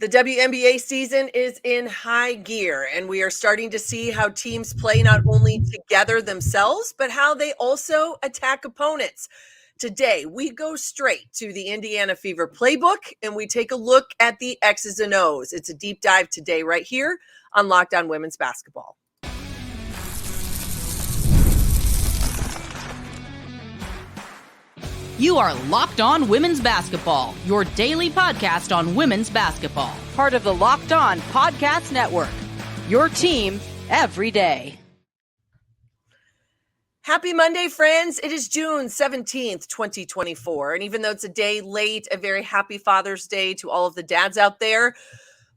The WNBA season is in high gear, and we are starting to see how teams play not only together themselves, but how they also attack opponents. Today, we go straight to the Indiana Fever playbook, and we take a look at the X's and O's. It's a deep dive today right here on Locked On Women's Basketball. You are Locked On Women's Basketball, your daily podcast on women's basketball. Part of the Locked On Podcast Network, your team every day. Happy Monday, friends. It is June 17th, 2024. And even though it's a day late, a very happy Father's Day to all of the dads out there,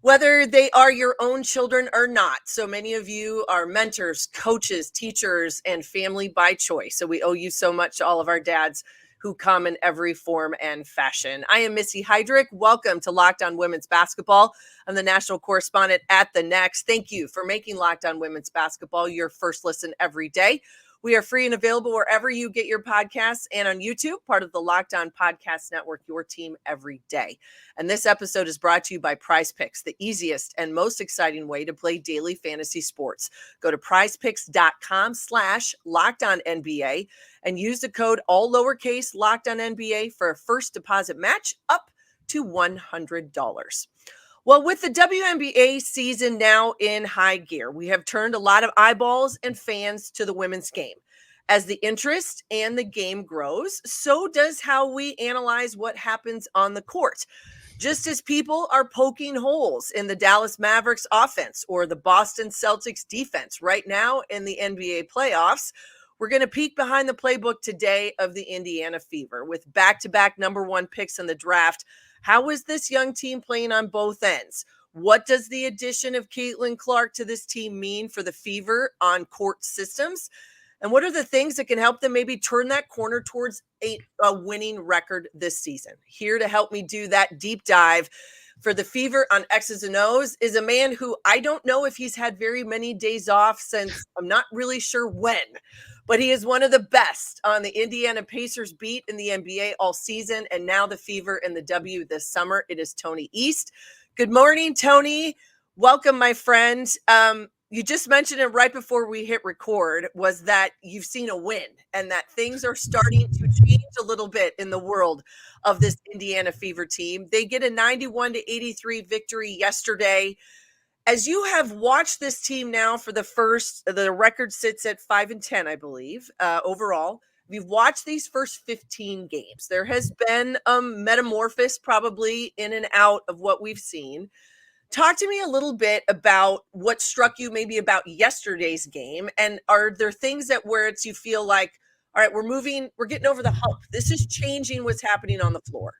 whether they are your own children or not. So many of you are mentors, coaches, teachers, and family by choice. So we owe you so much to all of our dads who come in every form and fashion. I am Missy Heidrick. Welcome to Locked On Women's Basketball. I'm the national correspondent at The Next. Thank you for making Locked On Women's Basketball your first listen every day. We are free and available wherever you get your podcasts and on YouTube, part of the Locked On Podcast Network, your team every day. And this episode is brought to you by Prize Picks, the easiest and most exciting way to play daily fantasy sports. Go to prizepicks.com/LockedOnNBA and use the code all lowercase LockedOnNBA for a first deposit match up to $100. Well, with the WNBA season now in high gear, we have turned a lot of eyeballs and fans to the women's game. As the interest and the game grows, so does how we analyze what happens on the court. Just as people are poking holes in the Dallas Mavericks offense or the Boston Celtics defense right now in the NBA playoffs, we're going to peek behind the playbook today of the Indiana Fever with back-to-back number one picks in the draft. How is this young team playing on both ends? What does the addition of Caitlin Clark to this team mean for the Fever on court systems? And what are the things that can help them maybe turn that corner towards a winning record this season? Here to help me do that deep dive for the Fever on X's and O's is a man who I don't know if he's had very many days off since I'm not really sure when. But he is one of the best on the Indiana Pacers beat in the NBA all season, and now the Fever in the W this summer. It is Tony East. Good morning, Tony. Welcome, my friend. You just mentioned it right before we hit record, was that you've seen a win and that things are starting to change a little bit in the world of this Indiana Fever team. They get a 91-83 victory yesterday. As you have watched this team now for the record sits at 5-10, I believe, overall. We've watched these first 15 games. There has been a metamorphosis probably in and out of what we've seen. Talk to me a little bit about what struck you maybe about yesterday's game. And are there things that where it's you feel like, all right, we're getting over the hump. This is changing what's happening on the floor.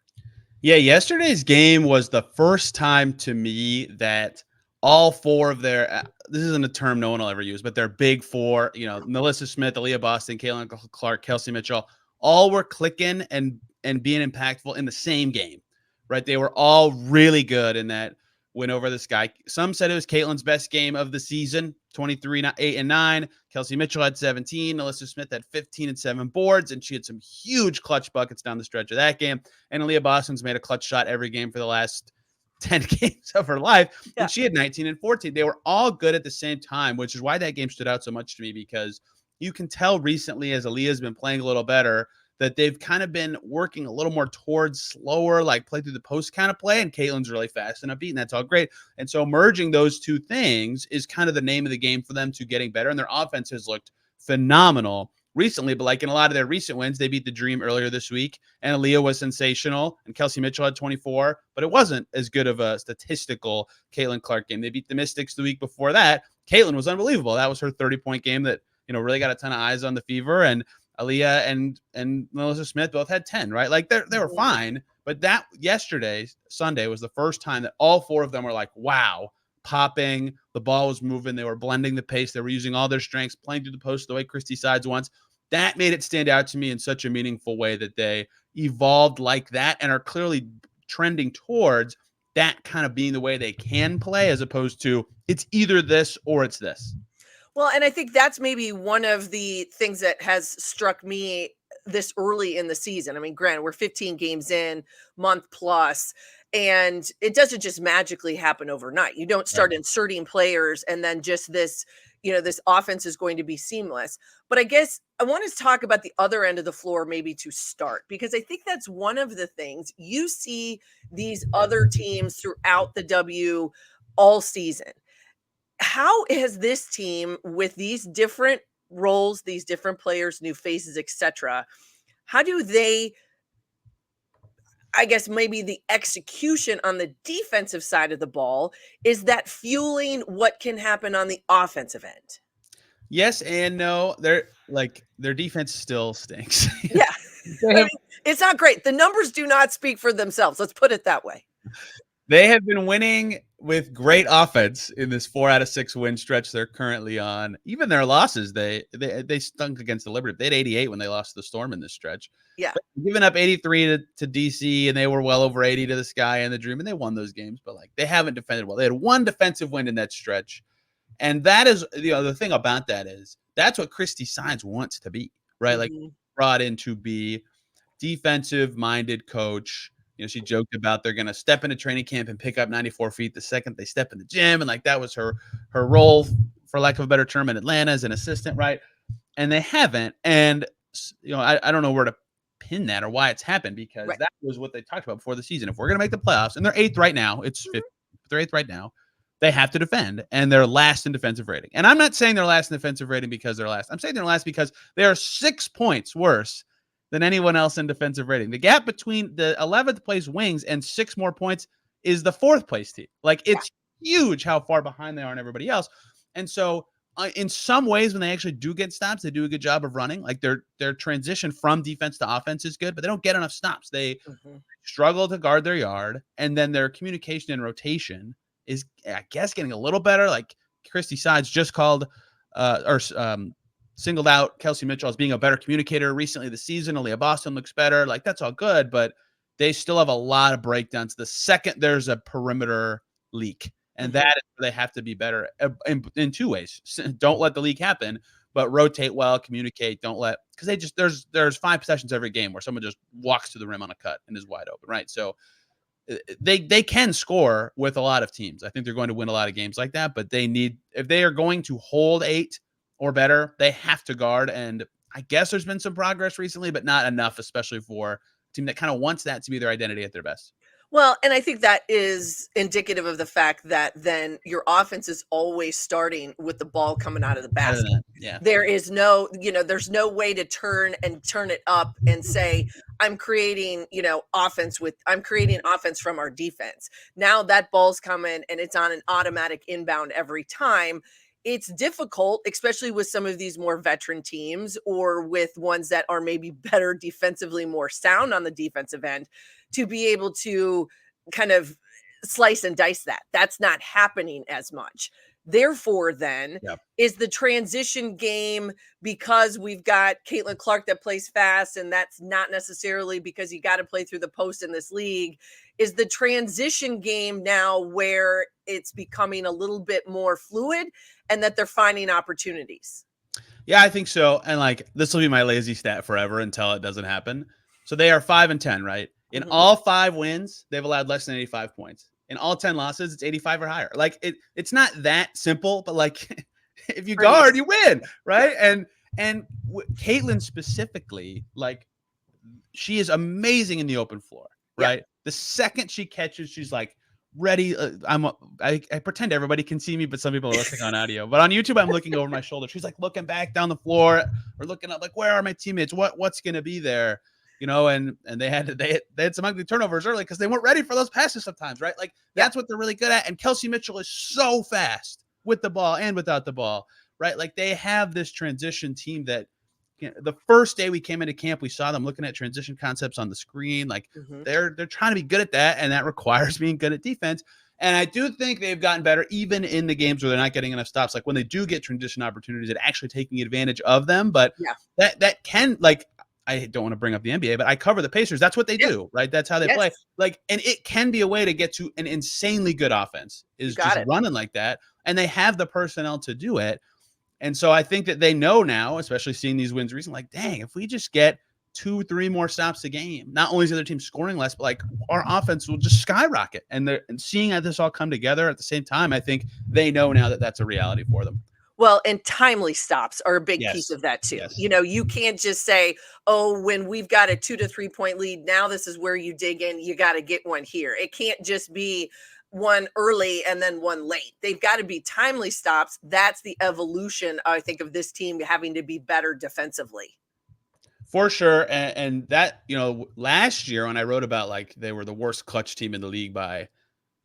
Yeah, yesterday's game was the first time to me that all four of their, this isn't a term no one will ever use, but their big four, Melissa Smith, Aaliyah Boston, Caitlin Clark, Kelsey Mitchell, all were clicking and being impactful in the same game, right? They were all really good in that win over this guy. Some said it was Caitlin's best game of the season, 23, 8 and 9. Kelsey Mitchell had 17. Melissa Smith had 15 and 7 boards, and she had some huge clutch buckets down the stretch of that game. And Aaliyah Boston's made a clutch shot every game for the last 10 games of her life, and she had 19 and 14. They were all good at the same time, which is why that game stood out so much to me, because you can tell recently as Aaliyah's been playing a little better that they've kind of been working a little more towards slower, like play through the post kind of play, and Caitlin's really fast and upbeat, and that's all great. And so merging those two things is kind of the name of the game for them to getting better, and their offense has looked phenomenal recently, but like in a lot of their recent wins, they beat the Dream earlier this week, and Aaliyah was sensational, and Kelsey Mitchell had 24, but it wasn't as good of a statistical Caitlin Clark game. They beat the Mystics the week before that. Caitlin was unbelievable. That was her 30-point game that, really got a ton of eyes on the Fever, and Aaliyah and Melissa Smith both had 10, right? Like they were fine, but that yesterday, Sunday, was the first time that all four of them were like, wow, popping, the ball was moving, they were blending the pace, they were using all their strengths, playing through the post the way Christie Sides wants. That made it stand out to me in such a meaningful way that they evolved like that and are clearly trending towards that kind of being the way they can play, as opposed to it's either this or it's this. Well, and I think that's maybe one of the things that has struck me this early in the season. I mean, granted, we're 15 games in, month plus, And it doesn't just magically happen overnight. You don't start inserting players and then just this, this offense is going to be seamless. But I guess I want to talk about the other end of the floor maybe to start, because I think that's one of the things you see these other teams throughout the W all season. How has this team, with these different roles, these different players, new faces, etc., how do they, I guess maybe the execution on the defensive side of the ball, is that fueling what can happen on the offensive end? Yes and no. Their defense still stinks. Yeah. I mean, it's not great. The numbers do not speak for themselves. Let's put it that way. They have been winning with great offense in this 4 out of 6 win stretch they're currently on. Even their losses, they stunk against the Liberty. They had 88 when they lost to the Storm in this stretch. Yeah. Giving up 83 to DC, and they were well over 80 to the Sky and the Dream, and they won those games. But they haven't defended well. They had one defensive win in that stretch, and that is the thing about that is that's what Christie Sides wants to be, right? Mm-hmm. Brought in to be defensive-minded coach. She joked about they're going to step into training camp and pick up 94 feet the second they step in the gym. And that was her role, for lack of a better term, in Atlanta as an assistant, right? And they haven't. And, I don't know where to pin that or why it's happened, because that was what they talked about before the season. If we're going to make the playoffs, and they're 8th right now, they're 8th right now, they have to defend, and they're last in defensive rating. And I'm not saying they're last in defensive rating because they're last. I'm saying they're last because they are 6 points worse than anyone else in defensive rating. The gap between the 11th place Wings and 6 more points is the 4th place team. It's huge how far behind they are on everybody else. And so in some ways, when they actually do get stops, they do a good job of running. Their transition from defense to offense is good, but they don't get enough stops. They struggle to guard their yard. And then their communication and rotation is, I guess, getting a little better. Christie Sides just called singled out Kelsey Mitchell as being a better communicator recently this season. Aaliyah Boston looks better. That's all good, but they still have a lot of breakdowns. The second there's a perimeter leak, and that is where they have to be better in 2 ways. Don't let the leak happen, but rotate well, communicate. Don't let, because there's 5 possessions every game where someone just walks to the rim on a cut and is wide open, right? So they can score with a lot of teams. I think they're going to win a lot of games like that, but if they are going to hold 8 or better, they have to guard. And I guess there's been some progress recently, but not enough, especially for a team that kind of wants that to be their identity at their best. Well, and I think that is indicative of the fact that then your offense is always starting with the ball coming out of the basket. Yeah. There is no, there's no way to turn it up and say, I'm creating offense from our defense. Now that ball's coming and it's on an automatic inbound every time. It's difficult, especially with some of these more veteran teams or with ones that are maybe better defensively, more sound on the defensive end, to be able to kind of slice and dice that. That's not happening as much. Therefore, then, is the transition game, because we've got Caitlin Clark that plays fast, and that's not necessarily because you got to play through the post in this league, is the transition game now where it's becoming a little bit more fluid and that they're finding opportunities? Yeah, I think so. And this will be my lazy stat forever until it doesn't happen. So they are 5-10, right? In all 5 wins, they've allowed less than 85 points. In all 10 losses, it's 85 or higher. It's not that simple, but if you guard, you win, right? And Caitlin specifically, she is amazing in the open floor, right? Yeah. The second she catches, she's ready. I pretend everybody can see me, but some people are listening on audio. But on YouTube, I'm looking over my shoulder. She's looking back down the floor or looking up, where are my teammates? What's going to be there? And they had some ugly turnovers early because they weren't ready for those passes sometimes, right? That's what they're really good at. And Kelsey Mitchell is so fast with the ball and without the ball, right? They have this transition team that the first day we came into camp, we saw them looking at transition concepts on the screen. They're trying to be good at that, and that requires being good at defense. And I do think they've gotten better even in the games where they're not getting enough stops. When they do get transition opportunities, at actually taking advantage of them. But that can I don't want to bring up the NBA, but I cover the Pacers. That's what they do, right? That's how they play. And it can be a way to get to an insanely good offense, is just running like that. And they have the personnel to do it. And so I think that they know now, especially seeing these wins recently, dang, if we just get 2-3 more stops a game, not only is the other team scoring less, but like our offense will just skyrocket. And seeing how this all come together at the same time, I think they know now that that's a reality for them. Well, and timely stops are a big piece Yes. of that too. Yes. You know, you can't just say, oh, when we've got a 2 to 3 point lead, now this is where you dig in. You got to get one here. It can't just be one early and then one late. They've got to be timely stops. That's the evolution, I think, of this team having to be better defensively. For sure. And that, you know, last year when I wrote about like they were the worst clutch team in the league by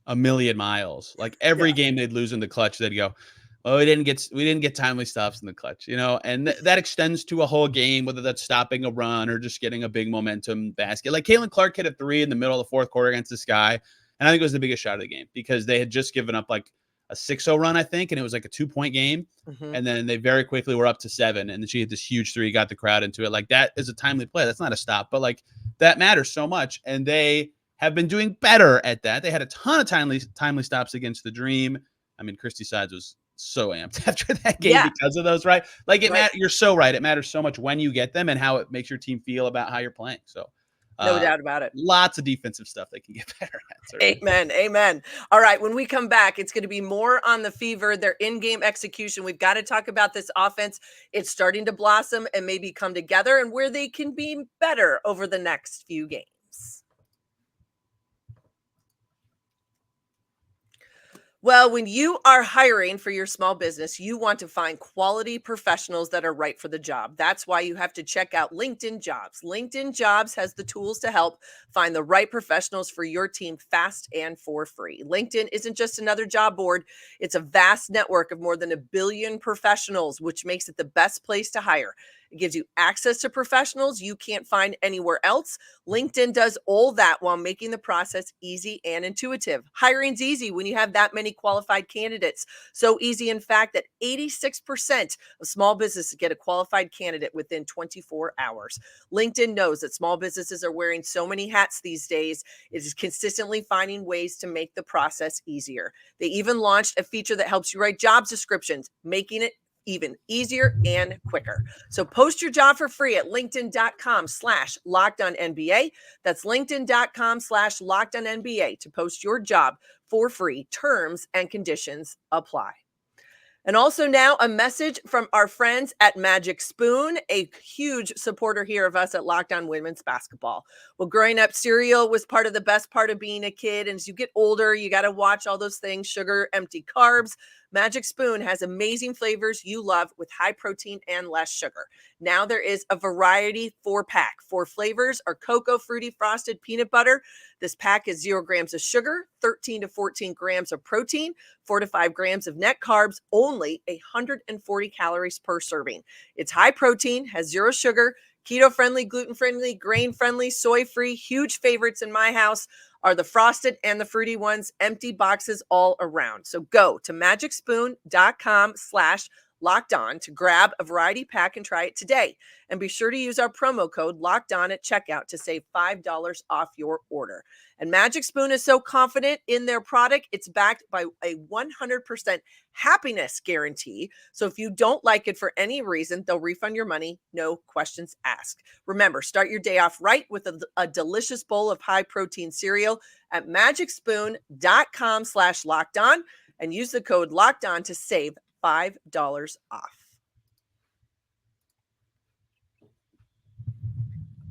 a million miles, like every game they'd lose in the clutch, they'd go, oh, we didn't get timely stops in the clutch, you know, and that extends to a whole game, whether that's stopping a run or just getting a big momentum basket. Like Caitlin Clark hit a 3 in the middle of the fourth quarter against this guy. And I think it was the biggest shot of the game because they had just given up like a 6-0 run, I think. And it was like a 2-point game. Mm-hmm. And then they very quickly were up to 7. And then she hit this huge 3, got the crowd into it. Like that is a timely play. That's not a stop, but like that matters so much. And they have been doing better at that. They had a ton of timely stops against the Dream. I mean, Christie Sides was so amped after that game because of those, right? Like you're so right. It matters so much when you get them and how it makes your team feel about how you're playing. So no doubt about it. Lots of defensive stuff they can get better at. Certainly. Amen. Amen. All right. When we come back, it's going to be more on the Fever, their in-game execution. We've got to talk about this offense. It's starting to blossom and maybe come together and where they can be better over the next few games. Well, when you are hiring for your small business, you want to find quality professionals that are right for the job. That's why you have to check out LinkedIn Jobs. LinkedIn Jobs has the tools to help find the right professionals for your team fast and for free. LinkedIn isn't just another job board. It's a vast network of more than 1 billion professionals, which makes it the best place to hire. It gives you access to professionals you can't find anywhere else. LinkedIn does all that while making the process easy and intuitive. Hiring's easy when you have that many qualified candidates. So easy, in fact, that 86% of small businesses get a qualified candidate within 24 hours. LinkedIn knows that small businesses are wearing so many hats these days. It is consistently finding ways to make the process easier. They even launched a feature that helps you write job descriptions, making it even easier and quicker. So post your job for free at linkedin.com/LockedOnNBA. That's linkedin.com/LockedOnNBA to post your job for free. Terms and conditions apply. And also now a message from our friends at Magic Spoon, a huge supporter here of us at Locked On Women's Basketball. Well, growing up, cereal was part of the best part of being a kid. And as you get older, you got to watch all those things, sugar, empty carbs. Magic Spoon has amazing flavors you love with high protein and less sugar. Now there is a variety 4-pack. 4 flavors are cocoa, fruity, frosted, peanut butter. This pack is 0 grams of sugar, 13 to 14 grams of protein, 4 to 5 grams of net carbs, only 140 calories per serving. It's high protein, has 0 sugar, keto-friendly, gluten-friendly, grain-friendly, soy-free. Huge favorites in my house are the frosted and the fruity ones, empty boxes all around. So go to magicspoon.com/LockedOn to grab a variety pack and try it today. And be sure to use our promo code LockedOn at checkout to save $5 off your order. And Magic Spoon is so confident in their product, it's backed by a 100% happiness guarantee. So if you don't like it for any reason, they'll refund your money, no questions asked. Remember, start your day off right with a delicious bowl of high protein cereal at magicspoon.com/LockedOn and use the code LockedOn to save $5 off.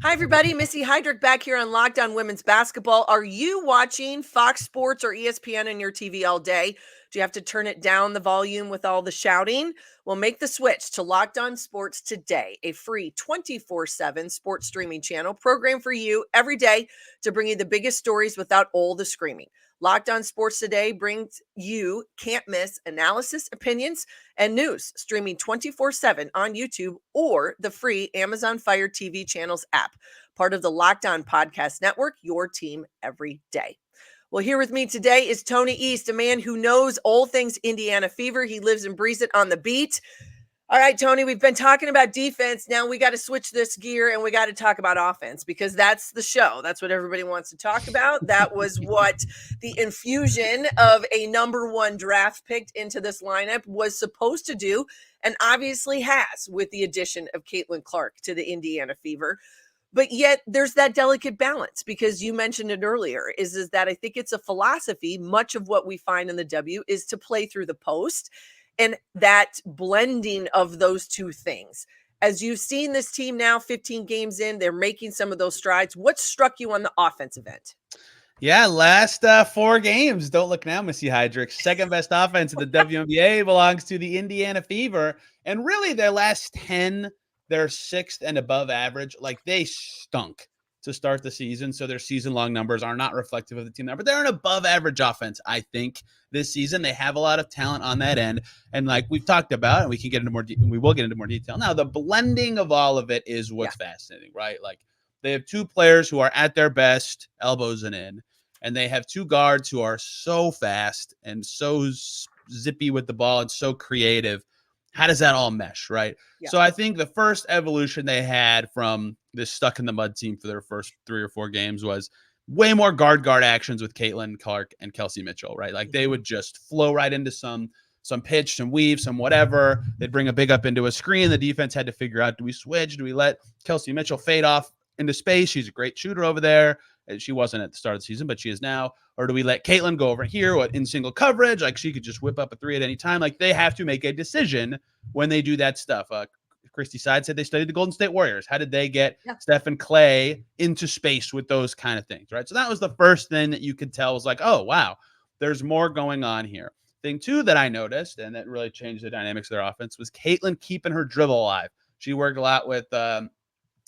Hi, everybody. Missy Heidrick back here on Locked On Women's Basketball. Are you watching Fox Sports or ESPN on your TV all day? Do you have to turn it down the volume with all the shouting? Well, make the switch to Locked On Sports today, a free 24/7 sports streaming channel program for you every day to bring you the biggest stories without all the screaming. Locked On Sports Today brings you can't miss analysis, opinions, and news streaming 24/7 on YouTube or the free Amazon Fire TV channels app, part of the Locked On Podcast Network, your team every day. Well, here with me today is Tony East, a man who knows all things Indiana Fever. He lives and breathes it on the beat. All right, Tony, we've been talking about defense. Now we got to switch this gear and we got to talk about offense because that's the show. That's what everybody wants to talk about. That was what the infusion of a number 1 draft pick into this lineup was supposed to do and obviously has with the addition of Caitlin Clark to the Indiana Fever. But yet there's that delicate balance, because you mentioned it earlier, is that I think it's a philosophy. Much of what we find in the W is to play through the post, and that blending of those two things. As you've seen this team now, 15 games in, they're making some of those strides. What struck you on the offensive end? Yeah, last 4 games. Don't look now, Missy Heidrick. Second best offense in the WNBA belongs to the Indiana Fever. And really, their last 10, they're 6th and above average. Like, they stunk to start the season. So their season-long numbers are not reflective of the team there. But they're an above-average offense, I think, this season. They have a lot of talent on that end. And like we've talked about, and we can get into we will get into more detail. Now, the blending of all of it is what's fascinating, right? Like, they have 2 players who are at their best, elbows and in. And they have 2 guards who are so fast and so zippy with the ball and so creative. How does that all mesh, right? Yeah. So I think the first evolution they had from this stuck in the mud team for their first 3 or 4 games was way more guard actions with Caitlin Clark and Kelsey Mitchell, right? Like, they would just flow right into some pitch, some weave, some whatever. They'd bring a big up into a screen. The defense had to figure out, do we switch? Do we let Kelsey Mitchell fade off into space? She's a great shooter over there. She wasn't at the start of the season, but she is now. Or do we let Caitlin go over here in single coverage? Like, she could just whip up a 3 at any time. Like, they have to make a decision when they do that stuff. Christie Sides said they studied the Golden State Warriors. How did they get Steph and Clay into space with those kind of things, right? So that was the first thing that you could tell was like, oh, wow, there's more going on here. Thing 2 that I noticed, and that really changed the dynamics of their offense, was Caitlin keeping her dribble alive. She worked a lot with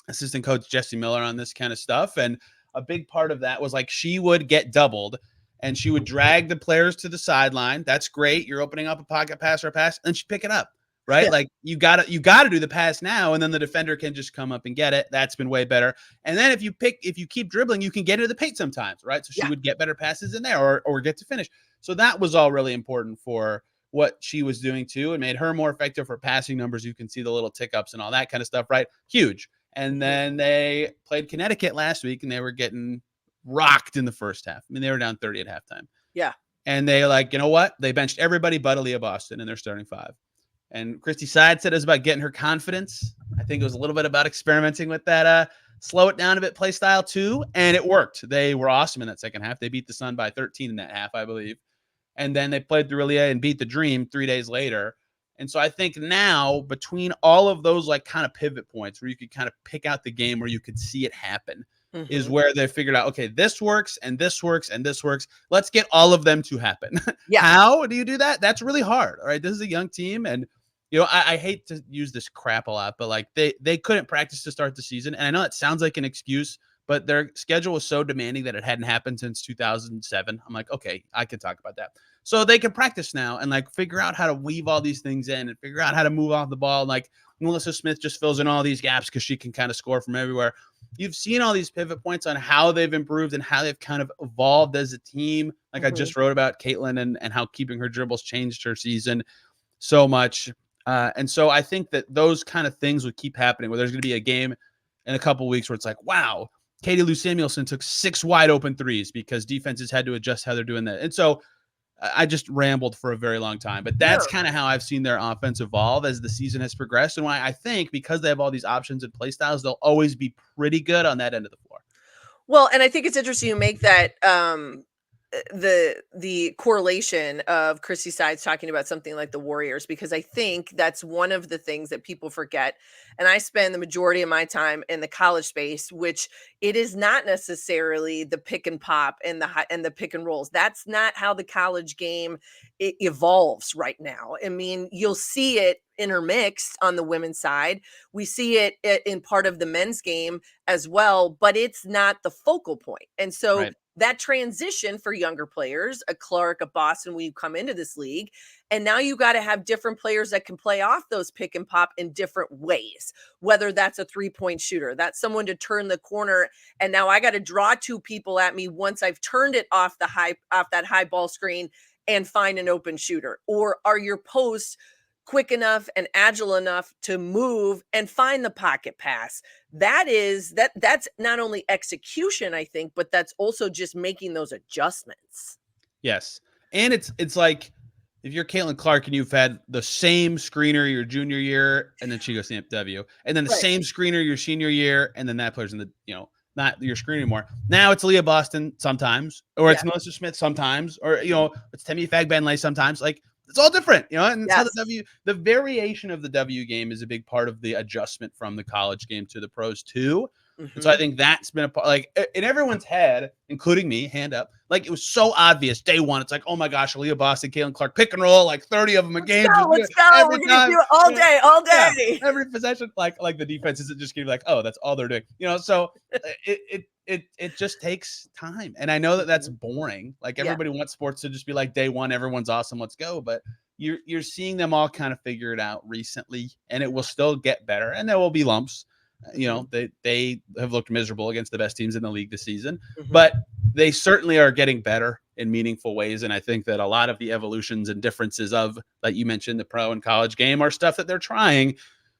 assistant coach Jesse Miller on this kind of stuff, and a big part of that was like she would get doubled and she would drag the players to the sideline. That's great. You're opening up a pocket pass or a pass, and she'd pick it up, right? Yeah. Like, you gotta do the pass now, and then the defender can just come up and get it. That's been way better. And then if you keep dribbling, you can get into the paint sometimes, right? So she would get better passes in there or get to finish. So that was all really important for what she was doing too. It made her more effective for passing numbers. You can see the little tick ups and all that kind of stuff, right? Huge. And then they played Connecticut last week, and they were getting rocked in the first half. I mean, they were down 30 at halftime. Yeah. And they you know what? They benched everybody but Aaliyah Boston in their starting 5. And Christie Sides said it was about getting her confidence. I think it was a little bit about experimenting with that slow it down a bit play style too. And it worked. They were awesome in that second half. They beat the Sun by 13 in that half, I believe. And then they played through Aaliyah and beat the Dream 3 days later. And so I think now, between all of those like kind of pivot points where you could kind of pick out the game where you could see it happen, is where they figured out, okay, this works and this works and this works. Let's get all of them to happen. Yeah. How do you do that? That's really hard. All right. This is a young team. And, you know, I hate to use this crap a lot, but like they couldn't practice to start the season. And I know it sounds like an excuse, but their schedule was so demanding that it hadn't happened since 2007. I'm like, okay, I could talk about that. So they can practice now and like figure out how to weave all these things in and figure out how to move off the ball. Like, Melissa Smith just fills in all these gaps because she can kind of score from everywhere. You've seen all these pivot points on how they've improved and how they've kind of evolved as a team. Like I just wrote about Caitlin and how keeping her dribbles changed her season so much. And so I think that those kind of things would keep happening, where there's going to be a game in a couple of weeks where it's like, wow, Katie Lou Samuelson took 6 wide open threes because defenses had to adjust how they're doing that. And so I just rambled for a very long time, but that's kind of how I've seen their offense evolve as the season has progressed, and why I think, because they have all these options and play styles, they'll always be pretty good on that end of the floor. Well, and I think it's interesting you make that the correlation of Christie Sides talking about something like the Warriors, because I think that's one of the things that people forget. And I spend the majority of my time in the college space, which it is not necessarily the pick and pop and the pick and rolls. That's not how the college game evolves right now. I mean, you'll see it intermixed on the women's side. We see it in part of the men's game as well, but it's not the focal point. And so that transition for younger players, a Clark, a Boston, when you come into this league, and now you got to have different players that can play off those pick and pop in different ways, whether that's a 3-point shooter, that's someone to turn the corner. And now I got to draw 2 people at me once I've turned it off that high ball screen and find an open shooter. Or are your posts quick enough and agile enough to move and find the pocket pass? That's not only execution, I think, but that's also just making those adjustments. Yes. And it's like, if you're Caitlin Clark and you've had the same screener your junior year, and then she goes to W, and then the same screener your senior year, and then that player's in the, not your screen anymore. Now it's Leah Boston sometimes, or it's Melissa Smith sometimes, or, it's Temi Fagbenley sometimes. Like, it's all different, and it's how the variation of the W game is a big part of the adjustment from the college game to the pros too. And so I think that's been a part, like, in everyone's head, including me, hand up, like, it was so obvious day one. It's like, oh my gosh, Leah Boston, Caitlin Clark, pick and roll, like 30 of them a game. Let's go. We're going to do it all day, all day. Yeah, every possession, like the defense isn't just going to be like, oh, that's all they're doing. So it just takes time. And I know that that's boring. Like, everybody wants sports to just be like day one, everyone's awesome, let's go. But you're seeing them all kind of figure it out recently, and it will still get better. And there will be lumps. They have looked miserable against the best teams in the league this season, but they certainly are getting better in meaningful ways. And I think that a lot of the evolutions and differences of, like you mentioned, the pro and college game are stuff that they're trying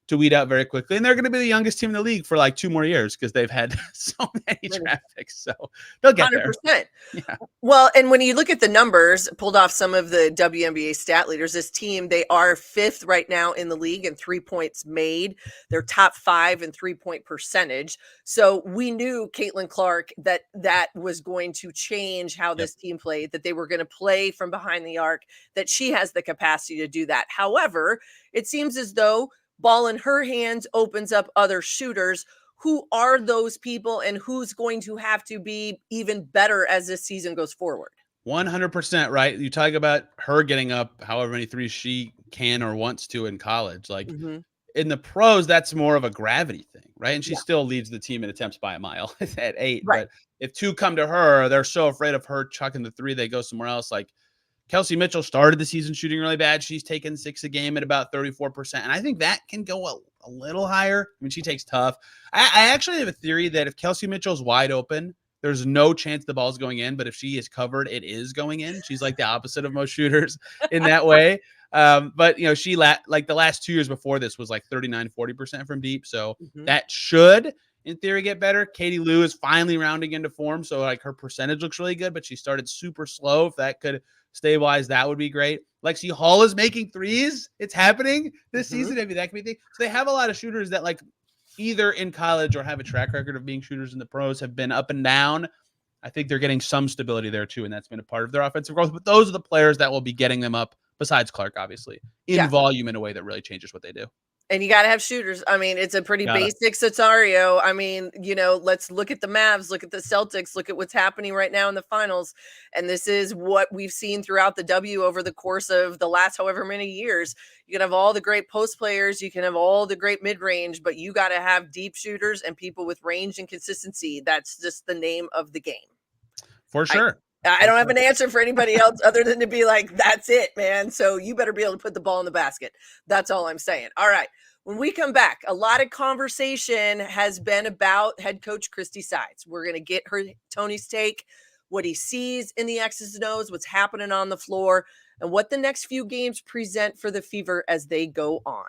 to weed out very quickly. And they're going to be the youngest team in the league for like 2 more years because they've had so many draft picks. So they'll get 100%. There. Yeah. Well, and when you look at the numbers, pulled off some of the WNBA stat leaders, this team, they are 5th right now in the league in 3 points made. They're top 5 in 3-point percentage. So we knew Caitlin Clark that was going to change how this team played, that they were going to play from behind the arc, that she has the capacity to do that. However, it seems as though ball in her hands opens up other shooters. Who are those people, and who's going to have to be even better as this season goes forward? 100%, right? You talk about her getting up however many threes she can or wants to in college. Like, in the pros, that's more of a gravity thing, right? And she still leads the team in attempts by a mile at 8. Right. But if 2 come to her, they're so afraid of her chucking the 3, they go somewhere else. Like, Kelsey Mitchell started the season shooting really bad. She's taken 6 a game at about 34%. And I think that can go a little higher. I mean, she takes tough. I actually have a theory that if Kelsey Mitchell's wide open, there's no chance the ball's going in. But if she is covered, it is going in. She's like the opposite of most shooters in that way. But, she like the last 2 years before this was like 39-40% from deep. So that should, in theory, get better. Katie Lou is finally rounding into form. So like her percentage looks really good, but she started super slow. If that could stabilize, that would be great. Lexi Hall is making threes. It's happening this season. Maybe that could be the thing. So they have a lot of shooters that, like, either in college or have a track record of being shooters in the pros, have been up and down. I think they're getting some stability there too, and that's been a part of their offensive growth. But those are the players that will be getting them up, besides Clark, obviously, in volume in a way that really changes what they do. And you got to have shooters. I mean, it's a pretty basic scenario. I mean, let's look at the Mavs, look at the Celtics, look at what's happening right now in the finals. And this is what we've seen throughout the W over the course of the last however many years. You can have all the great post players, you can have all the great mid-range, but you got to have deep shooters and people with range and consistency. That's just the name of the game. For sure. I don't have an answer for anybody else other than to be like, that's it, man. So you better be able to put the ball in the basket. That's all I'm saying. All right. When we come back, a lot of conversation has been about head coach Christie Sides. We're going to get Tony's take, what he sees in the X's and O's, what's happening on the floor, and what the next few games present for the Fever as they go on.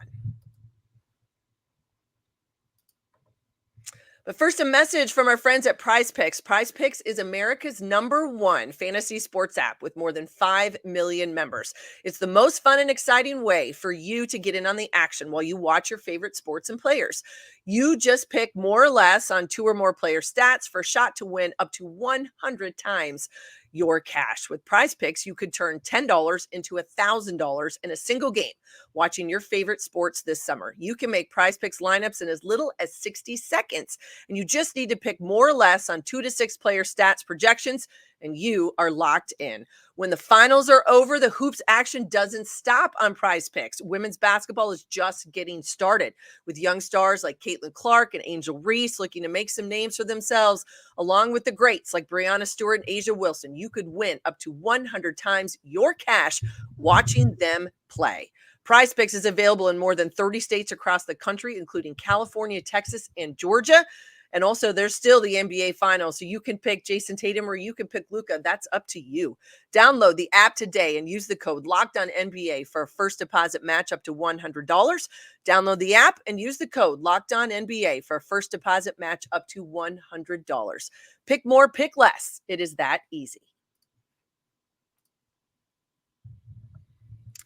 But first, a message from our friends at Prize Picks. Prize Picks is America's #1 fantasy sports app with more than 5 million members. It's the most fun and exciting way for you to get in on the action while you watch your favorite sports and players. You just pick more or less on 2 or more player stats for a shot to win up to 100 times your cash. With Prize Picks, you could turn $10 into $1,000 in a single game watching your favorite sports this summer. You can make Prize Picks lineups in as little as 60 seconds, and you just need to pick more or less on 2 to 6 player stats projections, and you are locked in. When the finals are over, the hoops action doesn't stop on Prize Picks. Women's basketball is just getting started with young stars like Caitlin Clark and Angel Reese looking to make some names for themselves, along with the greats like Breanna Stewart and Asia Wilson. You could win up to 100 times your cash watching them play. Prize Picks is available in more than 30 states across the country, including California, Texas, and Georgia. And also, there's still the NBA Finals, so you can pick Jason Tatum or you can pick Luka. That's up to you. Download the app today and use the code LockedOnNBA for a first deposit match up to $100. Download the app and use the code LockedOnNBA for a first deposit match up to $100. Pick more, pick less. It is that easy.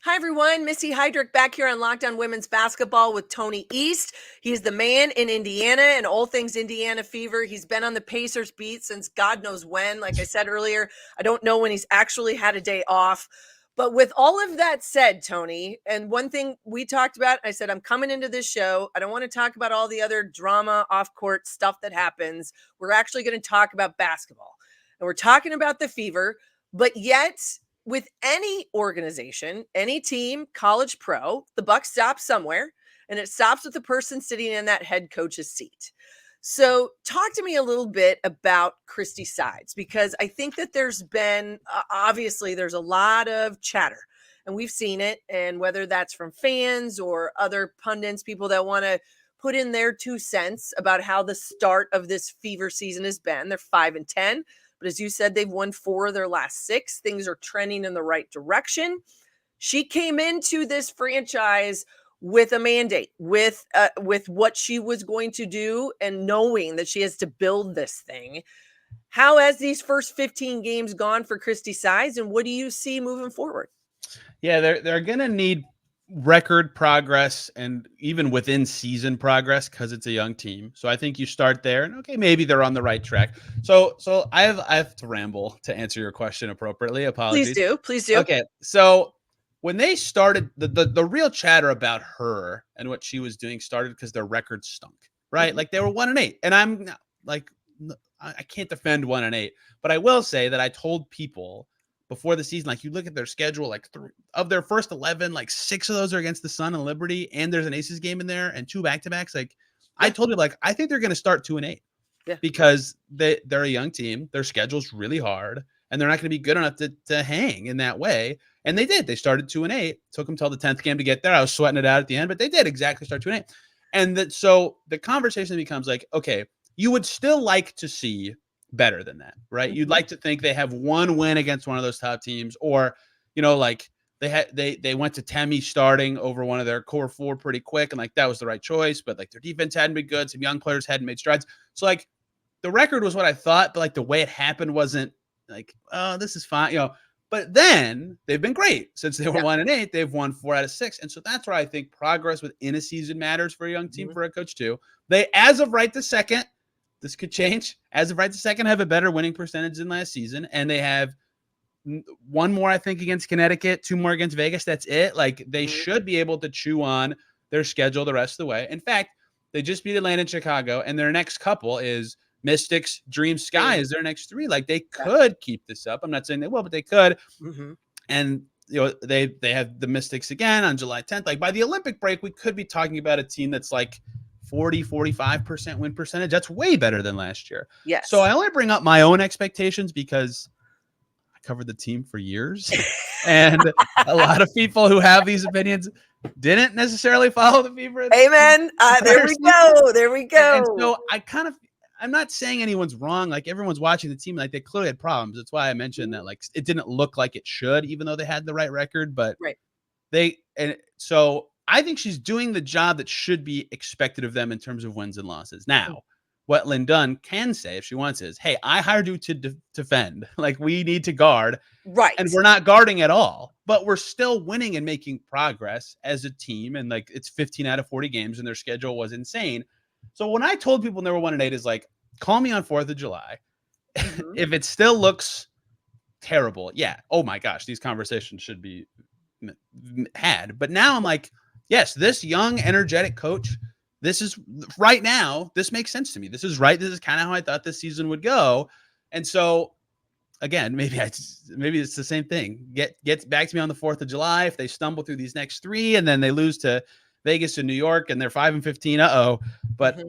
Hi, everyone. Missy Heidrick back here on LockedOn Women's Basketball with Tony East. He's the man in Indiana and all things Indiana Fever. He's been on the Pacers beat since God knows when. Like I said earlier, I don't know when he's actually had a day off. But with all of that said, Tony, and one thing we talked about, I said, I'm coming into this show. I don't want to talk about all the other drama, off-court stuff that happens. We're actually going to talk about basketball. And we're talking about the Fever, but yet with any organization, any team, college, pro, the buck stops somewhere, and it stops with the person sitting in that head coach's seat. So talk to me a little bit about Christie Sides, because I think that there's been, obviously there's a lot of chatter, and we've seen it. And whether that's from fans or other pundits, people that want to put in their 2 cents about how the start of this Fever season has been. They're 5-10. But as you said, they've won 4 of their last 6. Things are trending in the right direction. She came into this franchise with a mandate, with what she was going to do, and knowing that she has to build this thing. How has these first 15 games gone for Christie Sides, and what do you see moving forward? Yeah, they're gonna need record progress and even within season progress because it's a young team. So I think you start there and okay, maybe they're on the right track. So I have to ramble to answer your question appropriately. Apologies. Please do. Okay, so when they started, the real chatter about her and what she was doing started because their record stunk, right? Mhm. Like they were 1-8, and I'm like, I can't defend 1-8, but I will say that I told people before the season, like you look at their schedule, like 3 of their first 11, like 6 of those are against the Sun and Liberty, and there's an Aces game in there and 2 back-to-backs. Like I told you, like I think they're going to start 2-8 because they're a young team. Their schedule's really hard, and they're not going to be good enough to hang in that way. And they did. They started 2-8. Took them till the 10th game to get there. I was sweating it out at the end, but they did exactly start 2-8. And so the conversation becomes like, okay, you would still like to see better than that, right? You'd like to think they have one win against one of those top teams, or like they went to Temi starting over one of their core 4 pretty quick, and like that was the right choice, but like their defense hadn't been good, some young players hadn't made strides. So like the record was what I thought, but like the way it happened wasn't like, oh, this is fine, but then they've been great since they were 1-8. They've won 4 out of 6, and so that's where I think progress within a season matters for a young team, for a coach too. They, as of right this second, this could change. As of right this second, have a better winning percentage than last season, and they have 1 more, I think, against Connecticut, 2 more against Vegas. That's it. Like they should be able to chew on their schedule the rest of the way. In fact, they just beat Atlanta and Chicago, and their next couple is Mystics, Dream, Sky is their next 3. Like they could keep this up. I'm not saying they will, but they could. And they have the Mystics again on July 10th. Like by the Olympic break, we could be talking about a team that's like 40-45% win percentage. That's way better than last year. Yes. So I only bring up my own expectations because I covered the team for years, and a lot of people who have these opinions didn't necessarily follow the Fever. Amen. There we go. There we go. And so I'm not saying anyone's wrong. Like everyone's watching the team, like they clearly had problems. That's why I mentioned that like it didn't look like it should, even though they had the right record. But so I think she's doing the job that should be expected of them in terms of wins and losses. Now, what Lynn Dunn can say if she wants is, hey, I hired you to defend. Like we need to guard. Right. And we're not guarding at all, but we're still winning and making progress as a team. And like it's 15 out of 40 games, and their schedule was insane. So when I told people they were 1-8 is like, call me on 4th of July. If it still looks terrible, oh my gosh, these conversations should be had. But now I'm like, yes, this young, energetic coach, this is right now, this makes sense to me. This is right. This is kind of how I thought this season would go. And so again, maybe it's the same thing. Get back to me on the 4th of July. If they stumble through these next 3 and then they lose to Vegas and New York and they're 5-15, but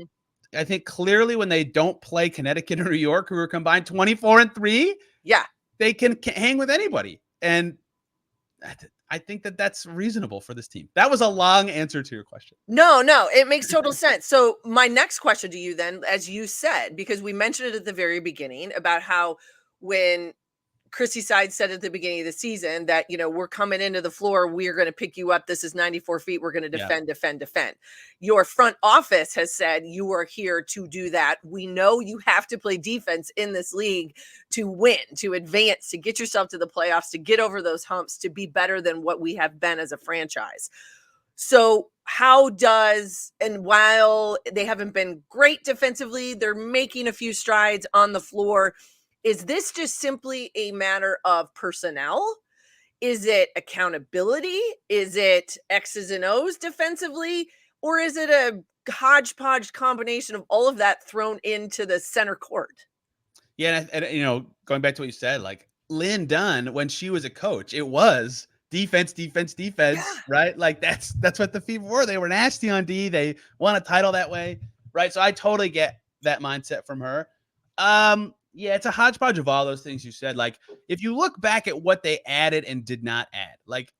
I think clearly when they don't play Connecticut or New York, who are combined 24-3, they can hang with anybody. And I think that's reasonable for this team. That was a long answer to your question. No, it makes total sense. So my next question to you then, as you said, because we mentioned it at the very beginning about how when Christie Sides said at the beginning of the season that, we're coming into the floor. We're going to pick you up. This is 94 feet. We're going to defend, defend, defend. Your front office has said you are here to do that. We know you have to play defense in this league to win, to advance, to get yourself to the playoffs, to get over those humps, to be better than what we have been as a franchise. So and while they haven't been great defensively, they're making a few strides on the floor. Is this just simply a matter of personnel? Is it accountability? Is it X's and O's defensively? Or is it a hodgepodge combination of all of that thrown into the center court? Yeah, and going back to what you said, like Lynn Dunn, when she was a coach, it was defense, right? Like that's what the Fever were. They were nasty on D. They won a title that way, right? So I totally get that mindset from her. Yeah, it's a hodgepodge of all those things you said. Like if you look back at what they added and did not add, like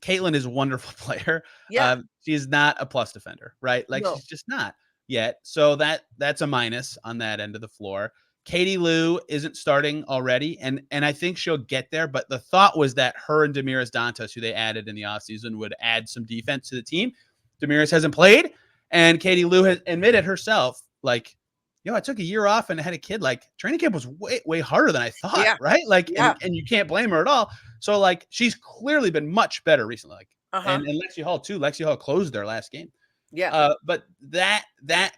Caitlin is a wonderful player. Yeah. She is not a plus defender, right? Like she's just not yet. So that's a minus on that end of the floor. Katie Lou isn't starting already, and I think she'll get there. But the thought was that her and Damiris Dantas, who they added in the offseason, would add some defense to the team. Damiris hasn't played, and Katie Lou has admitted herself, like, I took a year off and had a kid. Like training camp was way harder than I thought, right? Like, and you can't blame her at all. So like, she's clearly been much better recently. Like, and Lexi Hall too. Lexi Hall closed their last game. Yeah. But that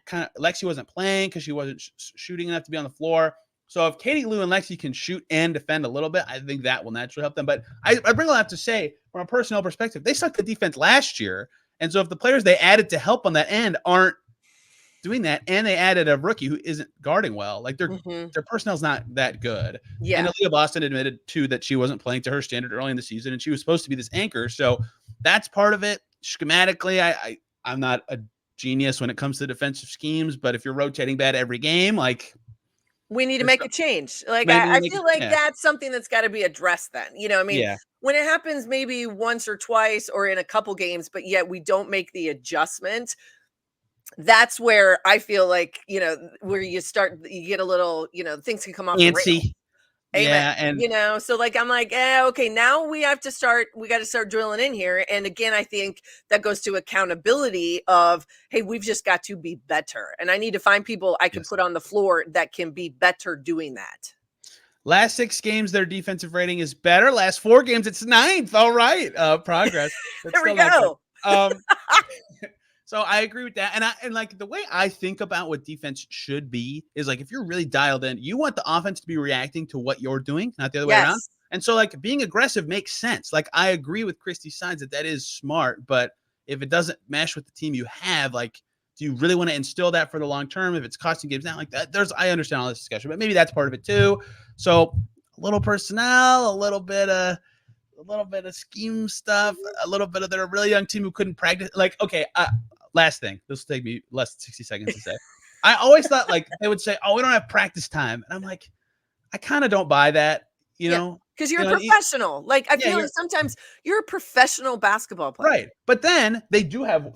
kind of Lexi wasn't playing because she wasn't shooting enough to be on the floor. So if Katie Lou and Lexi can shoot and defend a little bit, I think that will naturally help them. But I bring a lot to say from a personnel perspective, they sucked at defense last year. And so if the players they added to help on that end aren't doing that, and they added a rookie who isn't guarding well, like their personnel's not that good. Yeah. And Aaliyah Boston admitted too that she wasn't playing to her standard early in the season, and she was supposed to be this anchor. So that's part of it. Schematically, I'm not a genius when it comes to defensive schemes, but if you're rotating bad every game, like we need to make a change. Like I feel like that's something that's got to be addressed then. When it happens maybe once or twice or in a couple games, but yet we don't make the adjustment, that's where I feel like, where you get a little, things can come off the rails. Yeah. And so like, I'm like, okay, now we got to start drilling in here. And again, I think that goes to accountability of, hey, we've just got to be better. And I need to find people I can put on the floor that can be better doing that. Last 6 games, their defensive rating is better. Last 4 games, it's 9th. All right. Progress. There we go. So I agree with that. And like the way I think about what defense should be is like, if you're really dialed in, you want the offense to be reacting to what you're doing, not the other way around. And so like being aggressive makes sense. Like I agree with Christie Sides that is smart, but if it doesn't mesh with the team you have, like, do you really want to instill that for the long term? If it's costing games now, like that, I understand all this discussion, but maybe that's part of it too. So a little personnel, a little bit of scheme stuff, a little bit of their really young team who couldn't practice. Like, okay, last thing, this will take me less than 60 seconds to say. I always thought like they would say, "Oh, we don't have practice time," and I'm like, I kind of don't buy that, because you're a professional. Like I feel like sometimes you're a professional basketball player, right? But then they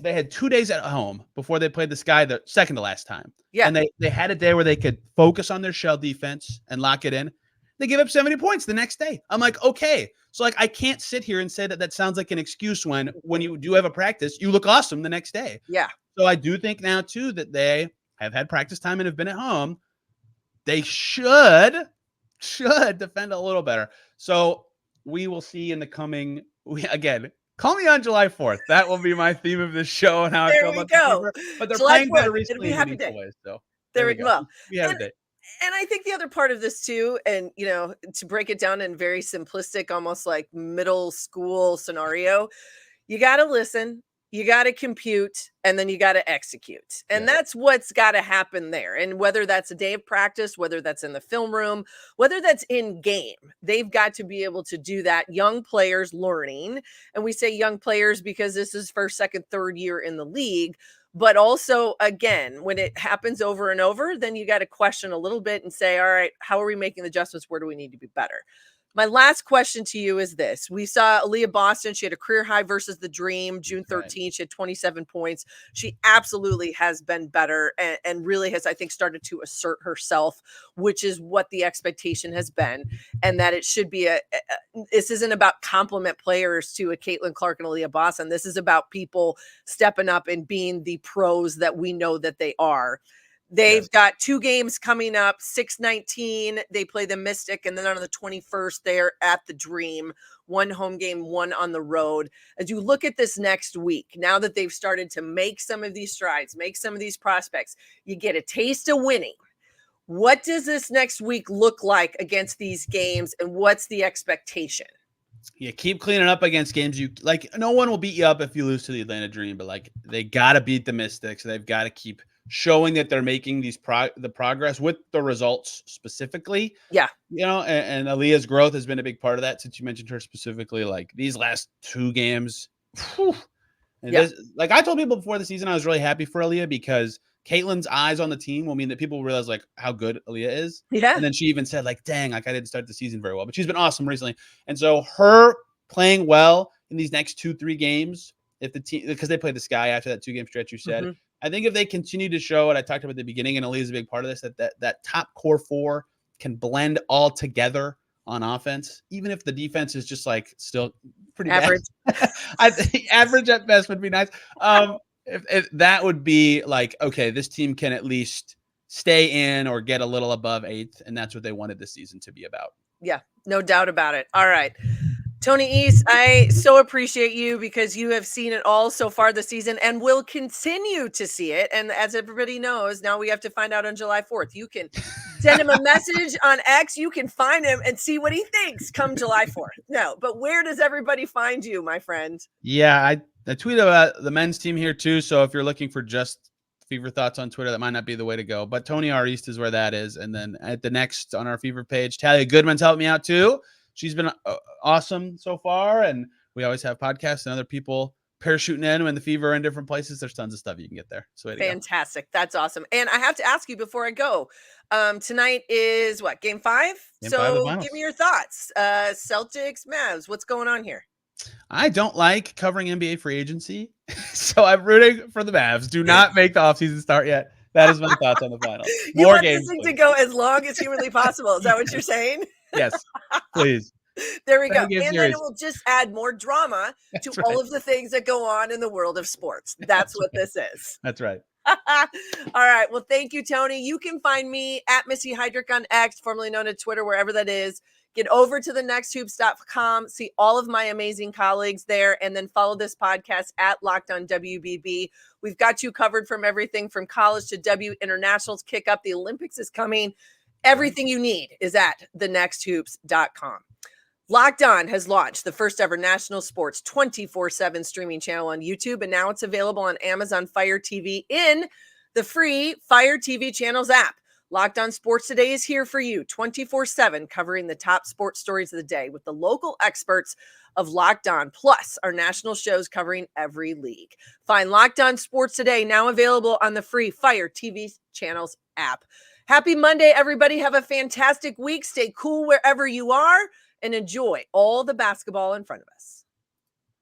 had 2 days at home before they played the Sky the second to last time, and they had a day where they could focus on their shell defense and lock it in. They give up 70 points the next day. I'm like, okay. So like, I can't sit here and say that sounds like an excuse when you do have a practice, you look awesome the next day. Yeah. So I do think now too, that they have had practice time and have been at home. They should defend a little better. So we will see in the coming, again, call me on July 4th. That will be my theme of this show and how I feel about the Fever. But they're July playing 4th, better recently in meaningful ways. So there we go. We have a day. And I think the other part of this too, and to break it down in very simplistic, almost like middle school scenario, you got to listen, you got to compute, and then you got to execute. And that's what's got to happen there. And whether that's a day of practice, whether that's in the film room, whether that's in game, they've got to be able to do that. Young players learning. And we say young players because this is first, second, third year in the league. But also, again, when it happens over and over, then you got to question a little bit and say, all right, how are we making the adjustments? Where do we need to be better? My last question to you is this. We saw Aaliyah Boston. She had a career high versus the Dream, June 13th. She had 27 points. She absolutely has been better and really has, I think, started to assert herself, which is what the expectation has been. And that it should be this isn't about compliment players to a Caitlin Clark and Aaliyah Boston. This is about people stepping up and being the pros that we know that they are. They've got 2 games coming up, 6/19. They play the Mystic, and then on the 21st, they're at the Dream. 1 home game, 1 on the road. As you look at this next week, now that they've started to make some of these strides, make some of these prospects, you get a taste of winning. What does this next week look like against these games, and what's the expectation? Yeah, keep cleaning up against games you like. No one will beat you up if you lose to the Atlanta Dream, but like they got to beat the Mystics. They've got to keep showing that they're making these the progress with the results specifically. Yeah. And Aaliyah's growth has been a big part of that since you mentioned her specifically. Like these last 2 games, like I told people before the season, I was really happy for Aaliyah because Caitlin's eyes on the team will mean that people realize like how good Aaliyah is. Yeah. And then she even said like, dang, like I didn't start the season very well, but she's been awesome recently. And so her playing well in these next 2-3 games, if the team, because they play the Sky after that 2-game stretch you said, I think if they continue to show what I talked about at the beginning, and Aaliyah's a big part of this, that top core 4 can blend all together on offense, even if the defense is just like still pretty average. I think average at best would be nice. If that would be like, okay, this team can at least stay in or get a little above 8th, and that's what they wanted this season to be about. Yeah, no doubt about it. All right. Tony East, I so appreciate you because you have seen it all so far this season and will continue to see it. And as everybody knows, now we have to find out on July 4th. You can send him a message on X. You can find him and see what he thinks come July 4th. No, but where does everybody find you, my friend? Yeah, I tweeted about the men's team here too. So if you're looking for just Fever Thoughts on Twitter, that might not be the way to go. But Tony R. East is where that is. And then at the next on our Fever page, Talia Goodman's helped me out too. She's been awesome so far, and we always have podcasts and other people parachuting in when the Fever are in different places. There's tons of stuff you can get there. So fantastic. That's awesome. And I have to ask you before I go, tonight is what, game 5? So give me your thoughts. Celtics, Mavs, what's going on here? I don't like covering NBA free agency, so I'm rooting for the Mavs. Do not make the offseason start yet. That is my thoughts on the finals. You want this thing to go as long as humanly possible. Is that what you're saying? Yes, please. There we go. And then it will just add more drama to all of the things that go on in the world of sports. That's what this is. That's right. All right. Well, thank you, Tony. You can find me at Missy Heidrick on X, formerly known as Twitter, wherever that is. Get over to thenexthoops.com, see all of my amazing colleagues there, and then follow this podcast at LockedOn WBB. We've got you covered from everything from college to W Internationals kick up. The Olympics is coming. Everything you need is at thenexthoops.com. Locked On has launched the first ever national sports 24/7 streaming channel on YouTube, and now it's available on Amazon Fire TV in the free Fire TV channels app. Locked On Sports Today is here for you 24/7, covering the top sports stories of the day with the local experts of Locked On, plus our national shows covering every league. Find Locked On Sports Today now available on the free Fire TV channels app. Happy Monday, everybody. Have a fantastic week. Stay cool wherever you are and enjoy all the basketball in front of us.